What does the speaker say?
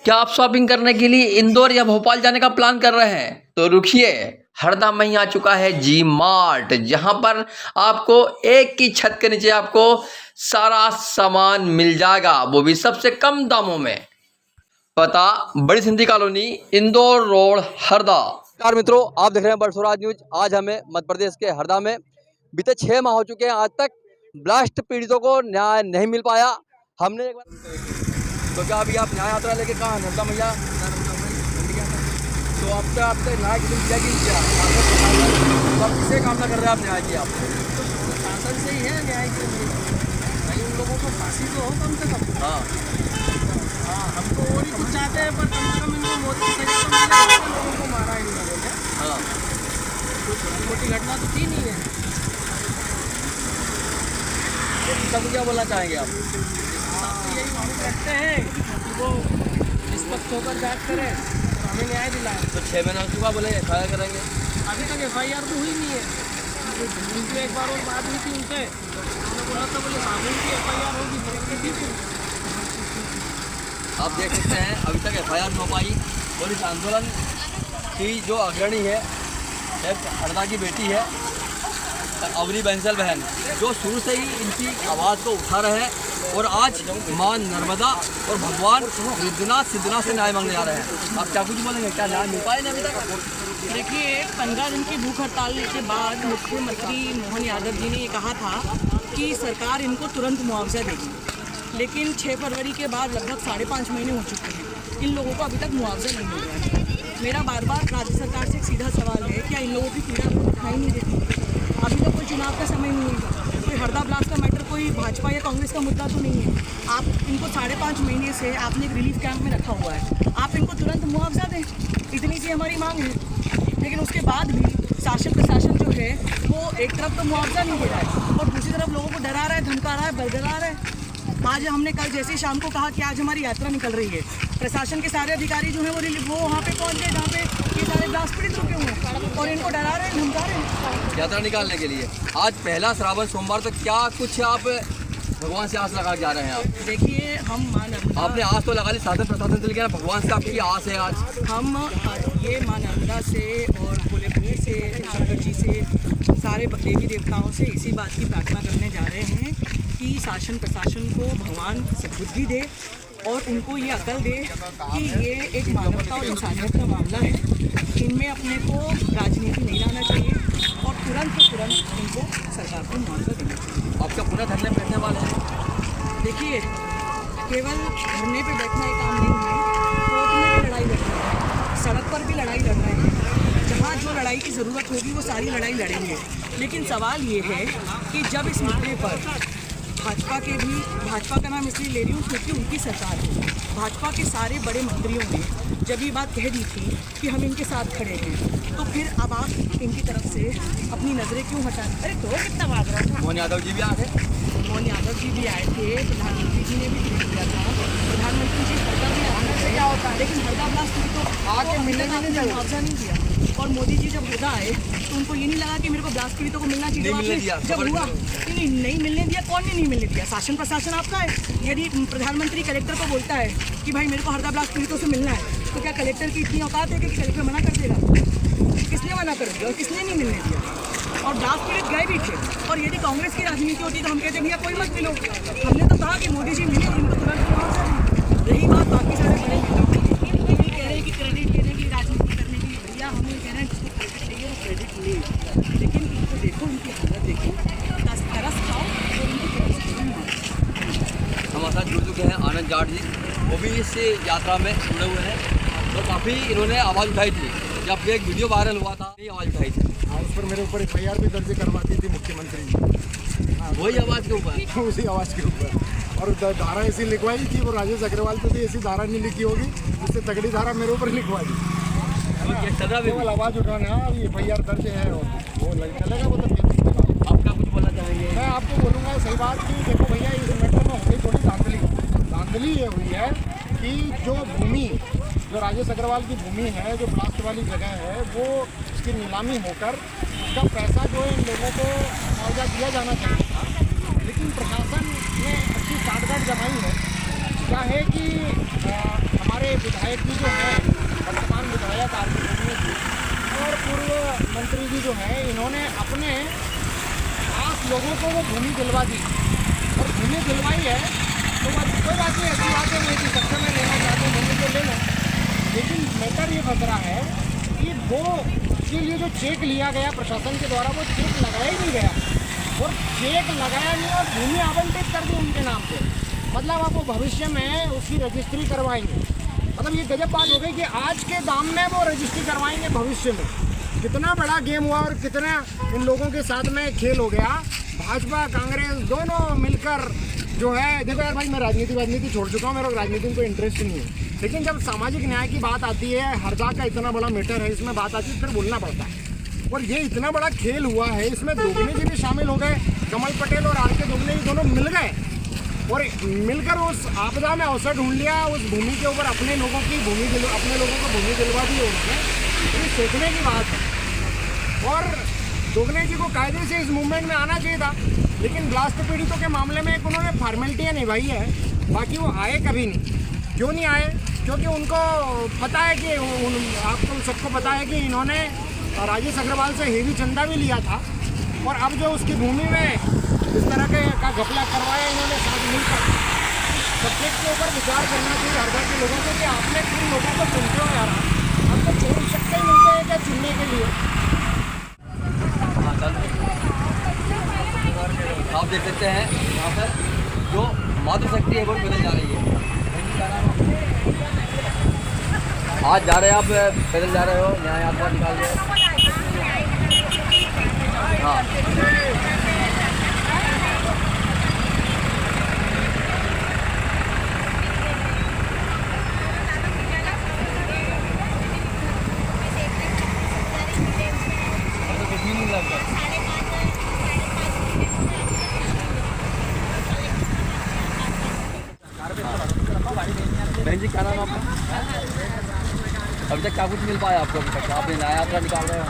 क्या आप शॉपिंग करने के लिए इंदौर या भोपाल जाने का प्लान कर रहे हैं? तो रुकिए, हरदा में ही आ चुका है जी मार्ट, जहां पर आपको एक ही छत के नीचे आपको सारा सामान मिल जाएगा, वो भी सबसे कम दामों में। पता बड़ी सिंधी कॉलोनी, इंदौर रोड, हरदा। नमस्कार मित्रों, आप देख रहे हैं बरसुराज न्यूज। आज हमें मध्य प्रदेश के हरदा में बीते 6 माह हो चुके हैं, आज तक ब्लास्ट पीड़ितों को न्याय नहीं मिल पाया। हमने एक बार तो क्या अभी आप न्याय यात्रा लेके कहाँ नर्मदा मैया तो आपसे न्याय की क्या की क्या आप किसे कामना कर रहे हैं? आप न्याय की आप शासन से ही है न्याय के लिए भाई, उन लोगों को फांसी तो हो कम से कम। हाँ हाँ, हम तो और ही कुछ चाहते हैं, पर कम से कम इनको मोदी सजा तो मिले। लोगों को मारा इन लोगों ने, हाँ कोई छोटी मोटी घटना तो थी नहीं है। सबको क्या बोलना चाहेंगे आप? तो यही उम्मीद रखते हैं कि वो निष्पक्ष होकर जांच करें और हमें न्याय दिलाएं। तो 6 महीना हो चुका, बोले FIR करेंगे। अभी तक FIR तो हुई नहीं है। उनकी एक बार और बात हुई थी उनसे, उन्होंने बोला था बोले साबुन की FIR होगी, बोले ठीक है। आप देख सकते हैं अभी तक FIR नहीं हो पाई। और इस आंदोलन की जो अग्रणी है एक हरदा की बेटी है अवनी बंसल बहन, जो शुरू से ही इनकी आवाज़ को उठा रहे हैं और आज मां नर्मदा और भगवान सिद्धनाथ से न्याय मांगने आ रहे हैं। आप क्या कुछ बोलेंगे, क्या न्याय मिल पाए अभी तक? देखिए, 15 दिन की भूख हड़ताल के बाद मुख्यमंत्री मोहन यादव जी ने ये कहा था कि सरकार इनको तुरंत मुआवजा देगी, लेकिन 6 फरवरी के बाद लगभग 5.5 महीने हो चुके हैं, इन लोगों को अभी तक मुआवजा नहीं मिल रहा है। मेरा बार बार राज्य सरकार से एक सीधा सवाल है, क्या इन लोगों की पीड़ा को दिखाई नहीं देती? अभी तक कोई चुनाव का समय नहीं है, कोई हरदा ब्लास्ट का मैटर कोई भाजपा या कांग्रेस का मुद्दा तो नहीं है। आप इनको 5.5 महीने से आपने एक रिलीफ कैंप में रखा हुआ है, आप इनको तुरंत मुआवजा दें, इतनी सी हमारी मांग है। लेकिन उसके बाद भी शासन प्रशासन जो है वो एक तरफ तो मुआवजा नहीं दे रहा है और दूसरी तरफ लोगों को डरा रहा है, धमका रहा है, बरगला रहा है। आज हमने कल जैसे ही शाम को कहा कि आज हमारी यात्रा निकल रही है, प्रशासन के सारे अधिकारी जो हैं वो वहाँ पे पहुँच गए जहाँ पे ये सारे ब्लास्ट पीड़ित रुके हुए हैं और इनको डरा रहे हैं, धमका रहे हैं यात्रा निकालने के लिए। आज पहला श्रावण सोमवार, तो क्या कुछ आप भगवान से आस लगा जा रहे हैं? आप देखिए, हम मां नर्मदा, आपने आस तो लगा ली शासन प्रशासन से, लेकिन भगवान से आपकी आस है आज? हम ये मां नर्मदा से और भोले भोले से, शंकर जी से, सारे देवी देवताओं से इसी बात की प्रार्थना करने जा रहे हैं कि शासन प्रशासन को भगवान सद्बुद्धि दे और उनको ये अकल दे कि ये एक मानवता और इंसानियत का मामला है, इनमें अपने को राजनीति नहीं लाना चाहिए और तुरंत इनको सरकार को मुआवजा देना चाहिए। आपका पुनः धरने बैठने वाले हैं? देखिए, केवल धरने पे बैठना एक काम नहीं है, कोर्ट में भी लड़ाई लड़ रहे हैं, सड़क पर भी लड़ाई लड़ रहे हैं, जहाँ जो लड़ाई की ज़रूरत होगी वो सारी लड़ाई लड़ेंगे। लेकिन सवाल ये है कि जब इस मुद्दे पर भाजपा का नाम इसलिए ले रही हूँ क्योंकि उनकी सरकार है, भाजपा के सारे बड़े मंत्रियों ने जब ये बात कह दी थी कि हम इनके साथ खड़े हैं, तो फिर अब आप इनकी तरफ से अपनी नज़रें क्यों हटा? अरे तो कितना बात रहा था। मोहन यादव जी भी आ गए, मोहन यादव जी भी आए थे, प्रधानमंत्री जी ने भी ट्वीट किया था, प्रधानमंत्री जी हरदा भी आना से क्या होता है, लेकिन हरदा ब्लास्ट हुई तो आके मिलने का मुआवजा नहीं दिया। और मोदी जी जब हरदा आए तो उनको ये नहीं लगा कि मेरे को ब्लास्ट पीड़ितों को मिलना चाहिए, जब हुआ नहीं मिलने दिया। कौन ने नहीं मिलने दिया? शासन प्रशासन आपका है। यदि प्रधानमंत्री कलेक्टर को बोलता है कि भाई मेरे को हरदा ब्लास्ट पीड़ितों से मिलना है, तो क्या कलेक्टर की इतनी औकात है कि कलेक्टर मना कर देगा? किसने मना कर दिया और किसने नहीं मिलने दिया? और ब्लास्ट पीड़ित गए भी थे। और यदि कांग्रेस की राजनीति होती तो हम कहते भैया कोई मत मिलो। हमने तो कहा कि मोदी जी मिले और इनको तुरंत मुआवजा दें। रही बात बाकी सारे बड़े नेताओं की, कह रहे हैं कि क्रेडिट लेने की राजनीति करने के लिए, भैया हम ये कह रहे हैं जिसको क्रेडिट चाहिए वो क्रेडिट ले, लेकिन इनको देखो, इनकी हालत देखो, तरस खाओ और इनको हमारे साथ जुड़ चुके हैं आनंद जाट जी, वो भी इस यात्रा में जुड़े हुए हैं। तो काफ़ी इन्होंने आवाज़ उठाई थी, जब एक वीडियो वायरल हुआ था ये आवाज़ उठाई थी। उस पर मेरे ऊपर FIR भी दर्ज करवाती थी मुख्यमंत्री जी। वही आवाज़ के ऊपर उसी आवाज़ के ऊपर, और धारा ऐसी लिखवाई थी, वो राजेश अग्रवाल पे भी ऐसी धारा नहीं लिखी होगी, उससे तगड़ी धारा मेरे ऊपर लिखवा दी। केवल आवाज़ उठाना, हाँ FIR दर्ज है और वो चलेगा, वो तो आपका कुछ बोलना चाहेंगे? मैं आपको बोलूँगा सही बात कि देखो भैया, इस मैटर में होगी थोड़ी धांधली ये हुई है कि जो भूमि, जो राजेश अग्रवाल की भूमि है, जो ब्लास्ट वाली जगह है, वो उसकी नीलामी होकर उसका पैसा जो है इन लोगों को मुआवजा दिया जाना चाहिए था, लेकिन प्रशासन ने अच्छी साठगांठ जमाई है। क्या है कि हमारे विधायक जी जो हैं, वर्तमान विधायक आरपी जोगने जी और पूर्व मंत्री जी जो हैं, इन्होंने अपने खास लोगों को वो भूमि दिलवा दी और भूमि दिलवाई है तो बात कोई बात नहीं, ऐसी बात नहीं कि सबसे में लेना चाहते भूमि तो ले लो, लेकिन मैटर ये फंस रहा है कि वो के लिए जो चेक लिया गया प्रशासन के द्वारा, वो चेक लगाया ही नहीं गया और चेक लगाया नहीं और भूमि आवंटित कर दी उनके नाम पे। मतलब आप वो भविष्य में उसकी रजिस्ट्री करवाएंगे। मतलब ये गजब बात हो गई कि आज के दाम में वो रजिस्ट्री करवाएंगे भविष्य में। कितना बड़ा गेम हुआ और कितना इन लोगों के साथ में खेल हो गया। भाजपा कांग्रेस दोनों मिलकर जो है, देखो यार भाई, मैं राजनीति छोड़ चुका हूँ, मेरा राजनीति में कोई इंटरेस्ट नहीं है, लेकिन जब सामाजिक न्याय की बात आती है, हरदा का इतना बड़ा मैटर है, इसमें बात आती है, फिर बोलना पड़ता है। और ये इतना बड़ा खेल हुआ है, इसमें दोगने जी भी शामिल हो गए, कमल पटेल और आर.के. दोगने जी दोनों मिल गए और मिलकर उस आपदा में अवसर ढूंढ लिया। उस भूमि के ऊपर अपने लोगों को भूमि दिलवा दी उन्होंने। ये सोचने की बात है और दोगने जी को कायदे से इस मूवमेंट में आना चाहिए था, लेकिन ब्लास्ट पीड़ितों के मामले में एक उन्होंने फॉर्मेलिटियाँ निभाई है, बाकी वो आए कभी नहीं। क्यों नहीं आए? क्योंकि उनको पता है कि आपको सबको पता है कि इन्होंने राजेश अग्रवाल से हेवी चंदा भी लिया था और अब जो उसकी भूमि में इस तरह का घपला करवाया इन्होंने साथ मिलकर। सब्जेक्ट के ऊपर विचार करना चाहिए हरदा के लोगों को कि आपने किन लोगों को चुनते हो यार। आपको 24 शक्के मिलते हैं क्या चुनने के लिए? आप देख सकते हैं यहाँ पर जो मातृशक्ति है वो पैदल जा रही है। आज जा रहे हैं, आप पैदल जा रहे हो, न्याय यात्रा निकाल रहे हो। हाँ, तो कितनी दिन लग गए? बहन जी, क्या नाम है आपका? अभी तक क्या कुछ मिल पाया आपको? अभी तक आपने न्याय यात्रा निकाल रहे हो,